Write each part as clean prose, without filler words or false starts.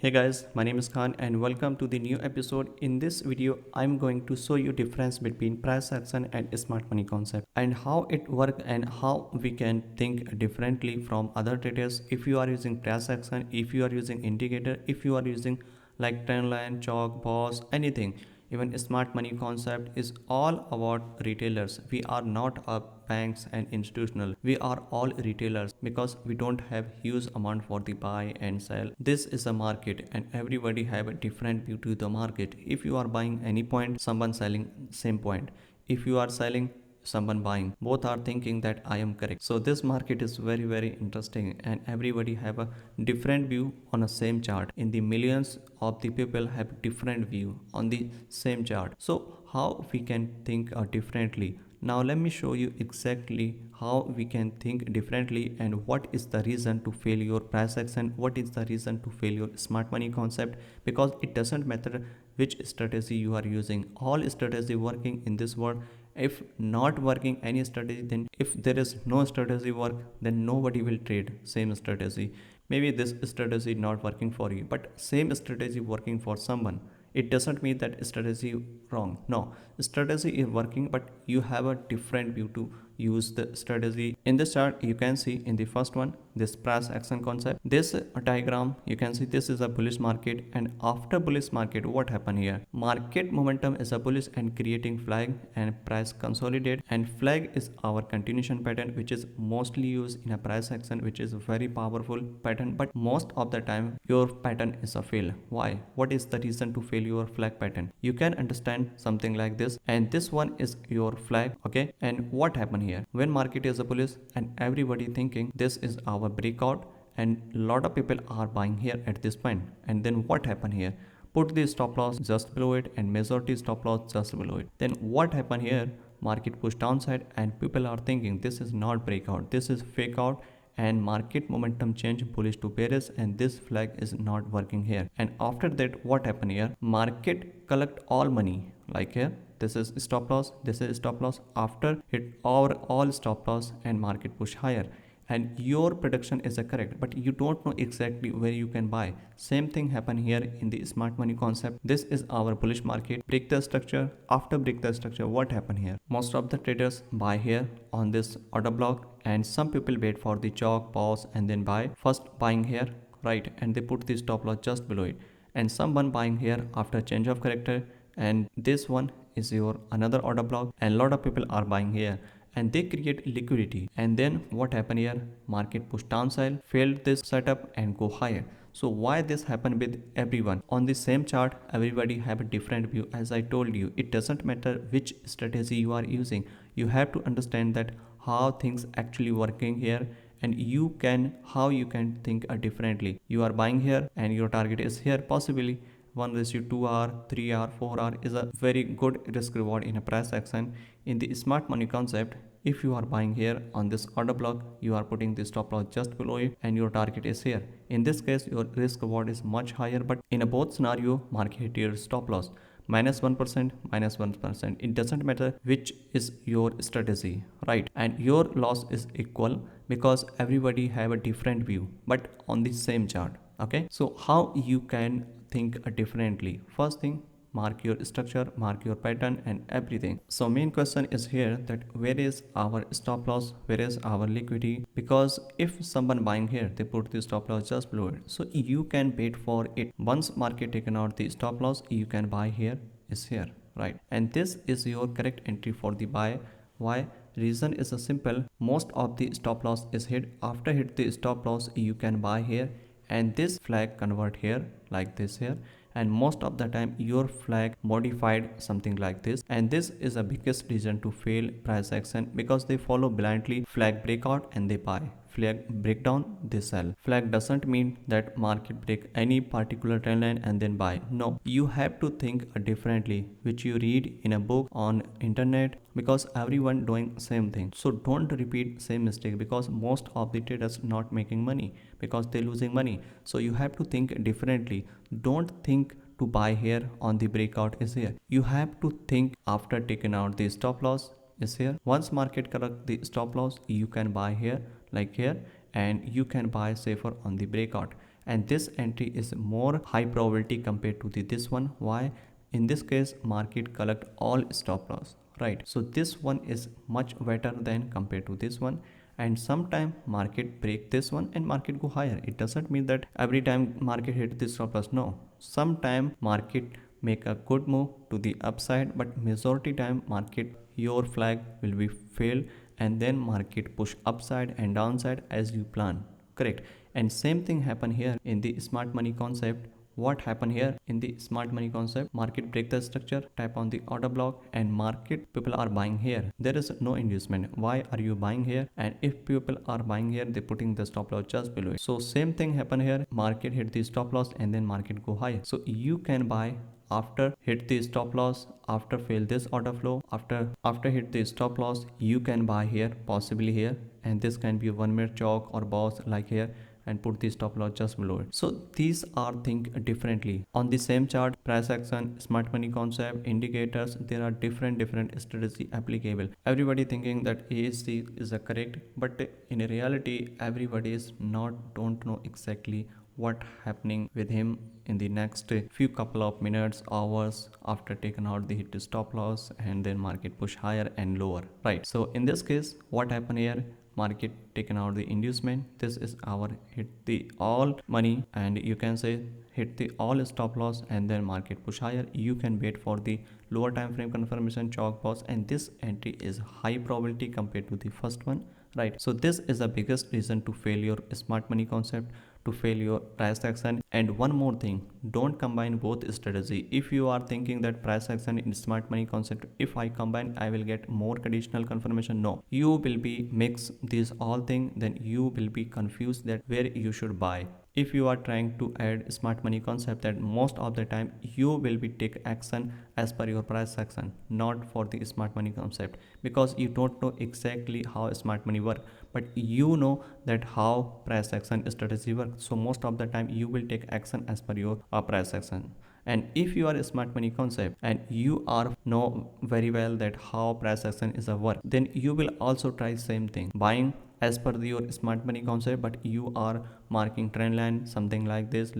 Hey guys, my name is Khan and welcome to the new episode. In this video, I'm going to show you difference between price action and smart money concept and how it works and how we can think differently from other traders. If you are using price action, if you are using indicator, if you are using like trend line, chalk, boss, anything. Even smart money concept is all about retailers. We are not a banks and institutional. We are all retailers because we don't have huge amount for the buy and sell. This is a market and everybody have a different view to the market. If you are buying any point, someone selling same point. If you are selling, someone buying, both are thinking that I am correct. So this market is very interesting and everybody have a different view on a same chart. In the millions of the people have different view on the same chart. So how we can think differently. Now let me show you exactly how we can think differently and what is the reason to fail your price action, what is the reason to fail your smart money concept, because it doesn't matter which strategy you are using. All strategy working in this world. If not working any strategy, then if there is no strategy work, then nobody will trade same strategy. Maybe this strategy not working for you, but same strategy working for someone. It doesn't mean that strategy wrong. No, strategy is working, but you have a different view to use the strategy. In this chart, you can see in the first one, this price action concept. This diagram, you can see this is a bullish market, and after bullish market, what happened here? Market momentum is a bullish and creating flag and price consolidate, and flag is our continuation pattern, which is mostly used in a price action, which is a very powerful pattern, but most of the time your pattern is a fail. Why? What is the reason to fail your flag pattern? You can understand something like this, and this one is your flag. Okay, and what happened here? When market is a bullish and everybody thinking this is our breakout, and lot of people are buying here at this point, and then what happened here? Put the stop loss just below it and majority stop loss just below it. Then what happened here? Market push downside and people are thinking this is not breakout, this is fake out, and market momentum change bullish to bearish, and this flag is not working here. And after that, what happened here? Market collect all money, like here this is stop loss, this is stop loss, after hit all stop loss and market push higher, and your prediction is correct, but you don't know exactly where you can buy. Same thing happen here in the smart money concept. This is our bullish market, break the structure. After break the structure, what happened here? Most of the traders buy here on this order block, and some people wait for the chalk pause and then buy. First buying here, right, and they put the stop loss just below it, and someone buying here after change of character, and this one is your another order block, and lot of people are buying here, and they create liquidity. And then what happened here? Market push downside, failed this setup and go higher. So why this happened with everyone on the same chart? Everybody have a different view. As I told you, it doesn't matter which strategy you are using. You have to understand that how things actually working here, and you can how you can think differently. You are buying here and your target is here, possibly 1 ratio 2R, 3R, 4R is a very good risk reward in a price action. In the smart money concept, if you are buying here on this order block, you are putting the stop loss just below it and your target is here. In this case, your risk reward is much higher, but in a both scenario, market hit your stop loss. -1%, -1%. It doesn't matter which is your strategy, right? And your loss is equal because everybody have a different view, but on the same chart. Okay, so how you can think differently? First thing, mark your structure, mark your pattern and everything. So main question is here that where is our stop loss, where is our liquidity? Because if someone buying here, they put the stop loss just below it, so you can wait for it. Once market taken out the stop loss, you can buy here, is here, right? And this is your correct entry for the buy. Why? Reason is a simple, most of the stop loss is hit. After hit the stop loss, you can buy here, and this flag convert here like this here, and most of the time your flag modified something like this, and this is the biggest reason to fail price action, because they follow blindly. Flag breakout and they buy, flag breakdown they sell. Flag doesn't mean that market break any particular trend line and then buy. No, you have to think differently, which you read in a book on internet, because everyone doing same thing. So don't repeat same mistake, because most of the traders not making money because they losing money. So you have to think differently. Don't think to buy here on the breakout is here. You have to think after taking out the stop loss is here. Once market correct the stop loss, you can buy here like here, and you can buy safer on the breakout. and this entry is more high probability compared to this one. Why? In this case, market collect all stop loss, right? So this one is much better than compared to this one. And sometime market break this one and market go higher. It doesn't mean that every time market hit this stop loss. No, sometime market make a good move to the upside, but majority time market your flag will be failed, and then market push upside and downside as you plan, correct? And same thing happen here in the smart money concept. What happened here in the smart money concept? Market break the structure, tap on the order block, and market people are buying here. There is no inducement. Why are you buying here? And if people are buying here, they putting the stop loss just below it. So same thing happen here. Market hit the stop loss and then market go high. So you can buy after hit the stop loss, after fail this order flow, after hit the stop loss, you can buy here, possibly here, and this can be a 1 minute chalk or boss like here, and put the stop loss just below it. So these are think differently on the same chart. Price action, smart money concept, indicators, there are different strategy applicable. Everybody thinking that ASC is a correct, but in reality everybody is not don't know exactly what happening with him in the next few couple of minutes, hours after taken out the hit to stop loss, and then market push higher and lower, right? So in this case, what happened here? Market taken out the inducement. This is our hit the all money, and you can say hit the all stop loss, and then market push higher. You can wait for the lower time frame confirmation chalk boss, and this entry is high probability compared to the first one, right? So this is the biggest reason to fail your smart money concept, to fail your price action. And one more thing, don't combine both strategy. If you are thinking that price action in smart money concept, if I combine I will get more conditional confirmation, no, you will be mix these all thing, then you will be confused that where you should buy. If you are trying to add smart money concept, that most of the time you will be take action as per your price action, not for the smart money concept, because you don't know exactly how smart money work, but you know that how price action strategy works. So most of the time you will take action as per your price action. And if you are a smart money concept and you are know very well that how price action is a work, then you will also try same thing, buying as per your smart money concept, but you are marking trend line something like this,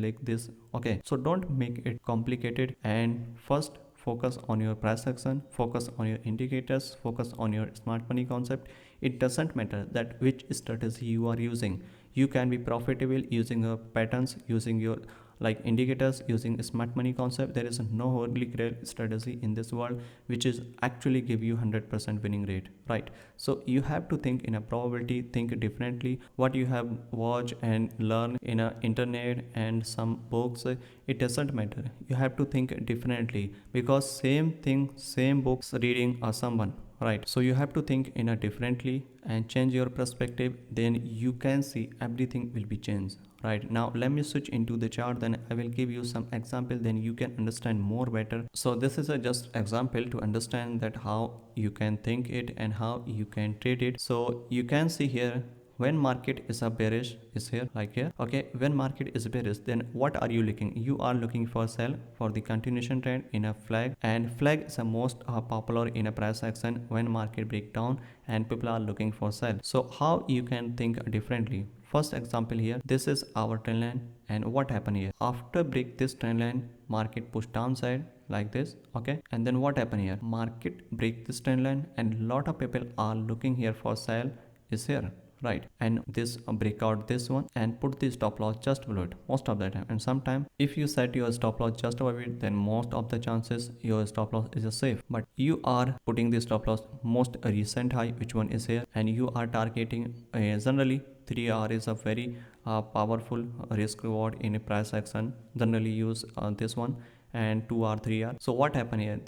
okay? So don't make it complicated, and first focus on your price action, focus on your indicators, focus on your smart money concept. It doesn't matter that which strategy you are using. You can be profitable using your patterns, using your like indicators, using smart money concept. There is no holy grail strategy in this world which is actually give you 100% winning rate, right? So you have to think in a probability, think differently. What you have watched and learned in a internet and some books, it doesn't matter. You have to think differently, because same thing, same books reading or someone, right? So you have to think in a differently and change your perspective, then you can see everything will be changed, right? Now let me switch into the chart, then I will give you some example, then you can understand more better. So this is a just example to understand that how you can think it and how you can trade it. So you can see here, when market is a bearish is here like here, okay? When market is bearish, then what are you looking? You are looking for sell for the continuation trend in a flag, and flag is the most popular in a price action when market break down and people are looking for sell. So how you can think differently? First example here, this is our trend line, and what happened here? After break this trend line, market push downside like this, okay? And then what happened here? Market break this trend line, and lot of people are looking here for sell is here, right? And this breakout this one and put the stop loss just below it most of the time. And sometime if you set your stop loss just above it, then most of the chances your stop loss is safe. But you are putting the stop loss most recent high, which one is here, and you are targeting generally 3R is a very powerful risk reward in a price action. Generally use this one, and 2R 3R. So what happened here?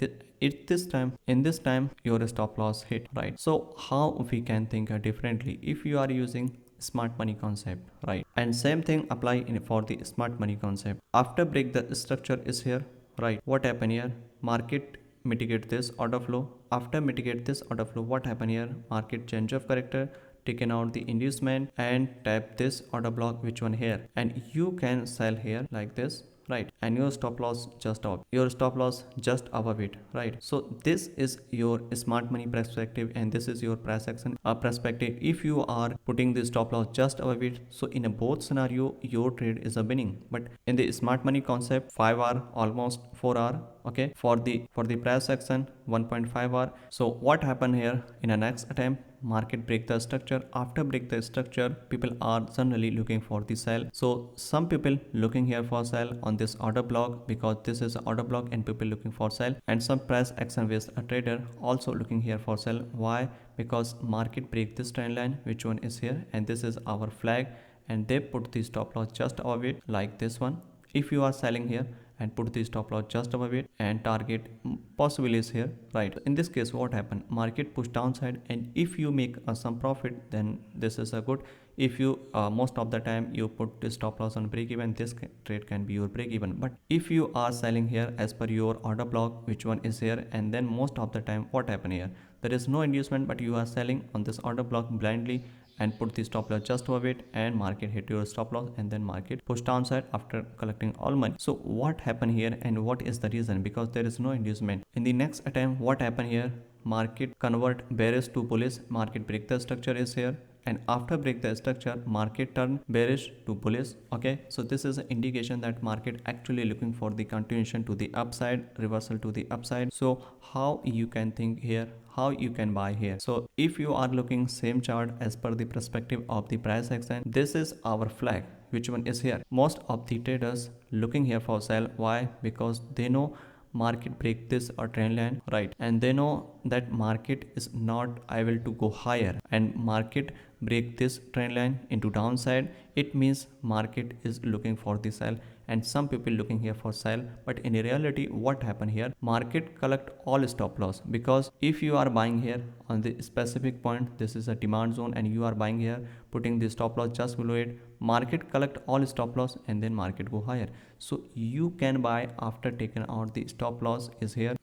In this time your stop loss hit, right? So how we can think differently if you are using smart money concept, right? And same thing apply in for the smart money concept. After break the structure is here, right? What happened here? Market mitigate this order flow. After mitigate this order flow, what happened here? Market change of character, taken out the inducement and tap this order block, which one here, and you can sell here like this, right? And your stop loss just above, your stop loss just above it, right? So this is your smart money perspective, and this is your price action perspective. If you are putting the stop loss just above it, so in a both scenario your trade is a winning. But in the smart money concept, 5 hour, almost 4 hour, okay, for the price action 1.5 hour. So what happened here? In a next attempt, market break the structure. After break the structure, people are generally looking for the sell. So some people looking here for sell on this order block, because this is order block and people looking for sell. And some price action based trader also looking here for sell. Why? Because market break this trend line, which one is here, and this is our flag, and they put the stop loss just above it, like this one. If you are selling here and put the stop loss just above it, and target possibly is here, right? In this case, what happened? Market push downside, and if you make some profit, then this is a good. If you most of the time you put the stop loss on break even, this trade can be your break even. But if you are selling here as per your order block, which one is here, and then most of the time what happen here, there is no inducement, but you are selling on this order block blindly and put the stop loss just above it, and market hit your stop loss, and then market push downside after collecting all money. So what happened here, and what is the reason? Because there is no inducement. In the next attempt, what happened here? Market convert bearish to bullish, market break the structure is here, and after break the structure, market turn bearish to bullish. Okay, so this is an indication that market actually looking for the continuation to the upside, reversal to the upside. So how you can think here, how you can buy here? So if you are looking same chart as per the perspective of the price action, this is our flag, which one is here. Most of the traders looking here for sell. Why? Because they know market break this or trend line, right? And they know that market is not able to go higher, and market break this trend line into downside, it means market is looking for the sell, and some people looking here for sell. But in reality, what happened here? Market collect all stop loss, because if you are buying here on the specific point, this is a demand zone, and you are buying here putting the stop loss just below it, market collect all stop loss, and then market go higher. So you can buy after taking out the stop loss is here,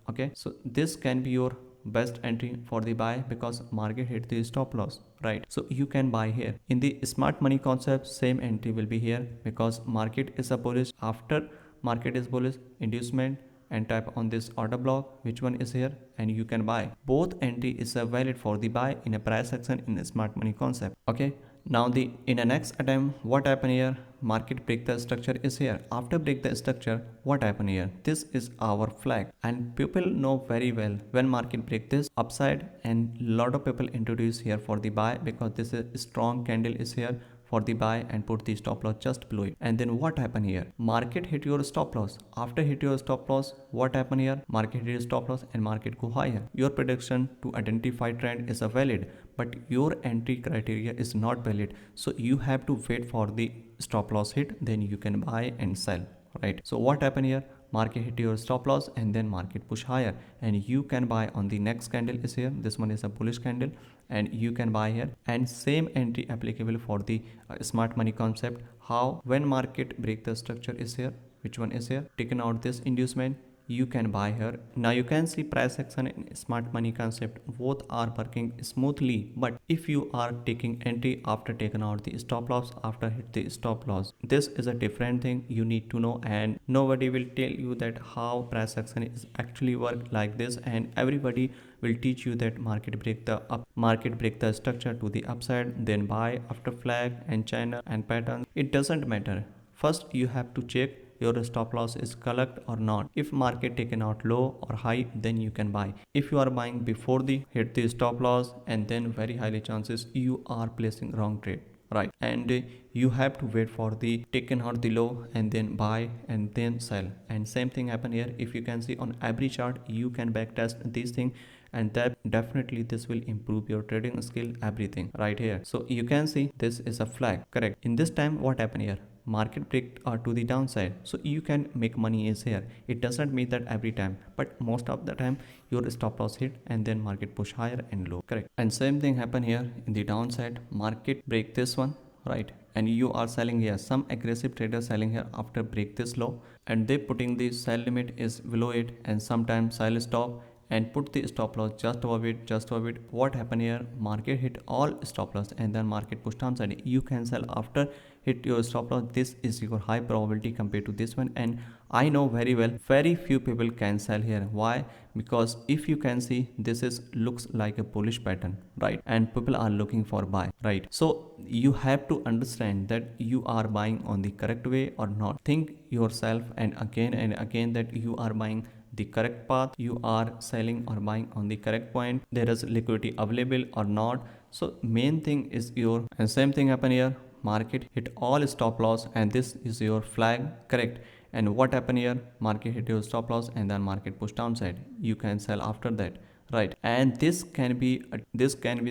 okay. So this can be your best entry for the buy, because market hit the stop loss, right? So you can buy here. In the smart money concept, same entry will be here, because market is a bullish. After market is bullish, inducement, and tap on this order block, which one is here, and you can buy. Both entry is a valid for the buy in a price action in a smart money concept, okay. Now the in a next attempt, what happened here? Market break the structure is here. After break the structure, what happened here? This is our flag, and people know very well when market break this upside, and lot of people introduce here for the buy, because this is strong candle is here for the buy, and put the stop loss just below it. And then what happened here? Market hit your stop loss. After hit your stop loss, what happened here? Market hit your stop loss and market go higher. Your prediction to identify trend is a valid, but your entry criteria is not valid. So you have to wait for the stop loss hit, then you can buy and sell, right? So what happened here? Market hit your stop loss, and then market push higher, and you can buy on the next candle is here. This one is a bullish candle, and you can buy here. And same entry applicable for the smart money concept. How? When market break the structure is here, which one is here, taken out this inducement, you can buy here. Now you can see price action and smart money concept both are working smoothly. But if you are taking entry after taking out the stop loss, after hit the stop loss, this is a different thing you need to know, and nobody will tell you that how price action is actually work like this. And everybody will teach you that market break the structure to the upside, then buy after flag and channel and pattern. It doesn't matter. First you have to check your stop loss is correct or not. If market taken out low or high, then you can buy. If you are buying before the hit the stop loss, and then very highly chances you are placing wrong trade, right? And you have to wait for the taken out the low, and then buy and then sell. And same thing happen here. If you can see on every chart, you can backtest these things, and that definitely this will improve your trading skill, everything right here. So you can see this is a flag, correct? In this time, what happened here? Market break to the downside, so you can make money is here. It doesn't mean that every time, but most of the time your stop loss hit, and then market push higher and low, correct? And same thing happen here in the downside. Market break this one, right? And you are selling here. Some aggressive traders selling here after break this low, and they putting the sell limit is below it, and sometimes sell stop, and put the stop loss just above it. What happened here? Market hit all stop loss and then market pushed downside. You can sell after hit your stop loss. This is your high probability compared to this one, and I know very well very few people can sell here. Why? Because if you can see, this is looks like a bullish pattern, right? And people are looking for buy, right? So you have to understand that you are buying on the correct way or not. Think yourself and again that you are buying the correct path, you are selling or buying on the correct point, there is liquidity available or not. So main thing is your, and same thing happen here. Market hit all stop loss and this is your flag, correct? And what happened here? Market hit your stop loss and then market push downside. You can sell after that, right? And this can be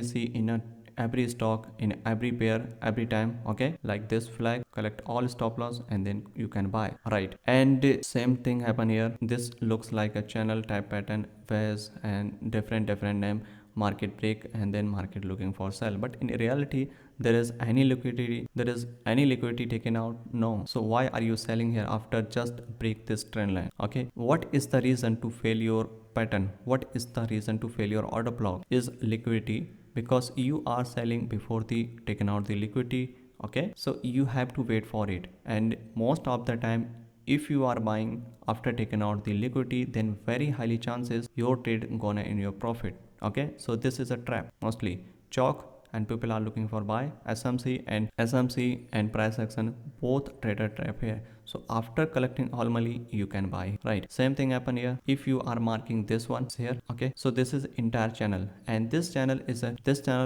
seen in a every stock, in every pair, every time. Okay, like this flag, collect all stop loss and then you can buy, right? And same thing happen here. This looks like a channel type pattern, phase and different name. Market break and then market looking for sell, but in reality there is any liquidity taken out? No. So why are you selling here after just break this trend line? Okay, what is the reason to fail your pattern? What is the reason to fail your order block? Is liquidity, because you are selling before the taken out the liquidity. Okay, so you have to wait for it, and most of the time if you are buying after taking out the liquidity, then very highly chances your trade gonna in your profit. Okay, so this is a trap, mostly chalk, and people are looking for buy. SMC and price action both trader trap here. So after collecting all money you can buy, right? Same thing happen here. If you are marking this one here, okay, so this is entire channel, and this channel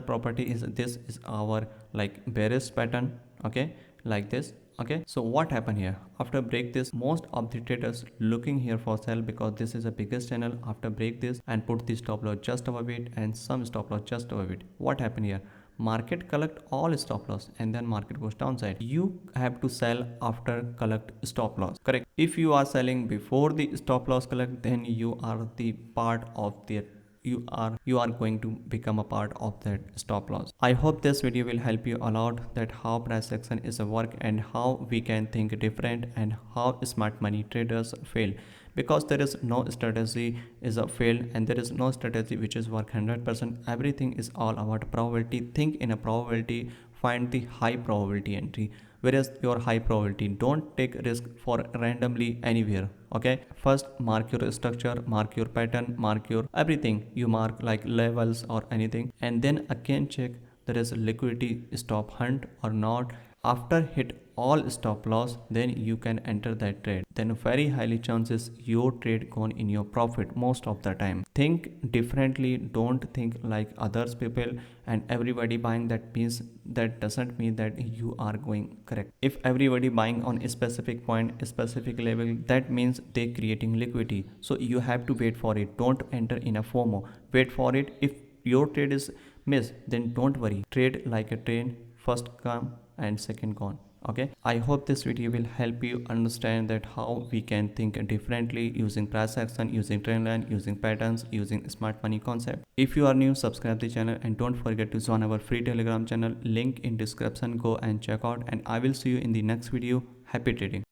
property is, this is our like bearish pattern, okay, like this. Okay, so what happened here? After break this, most of the traders looking here for sell, because this is the biggest channel. After break this and put the stop loss just above it and some stop loss just above it, what happened here? Market collect all stop loss and then market goes downside. You have to sell after collect stop loss, correct? If you are selling before the stop loss collect, then you are the part of the, you are going to become a part of that stop loss. I hope this video will help you a lot, that how price action is a work and how we can think different and how smart money traders fail, because there is no strategy is a failed, and there is no strategy which is work 100%. Everything is all about probability. Think in a probability, find the high probability entry. Whereas your high probability, don't take risk for randomly anywhere. Okay, first mark your structure, mark your pattern, mark your everything. You mark like levels or anything, and then again check there is liquidity stop hunt or not. After hit all stop loss, then you can enter that trade. Then very highly chances your trade gone in your profit most of the time. Think differently, don't think like others people and everybody buying, that means, that doesn't mean that you are going correct. If everybody buying on a specific point, a specific level, that means they creating liquidity. So you have to wait for it. Don't enter in a FOMO. Wait for it. If your trade is missed, then don't worry. Trade like a train, first come and second gone. Okay, I hope this video will help you understand that how we can think differently using price action, using trend line, using patterns, using smart money concept. If you are new, subscribe the channel and don't forget to join our free Telegram channel, link in description. Go and check out, and I will see you in the next video. Happy trading.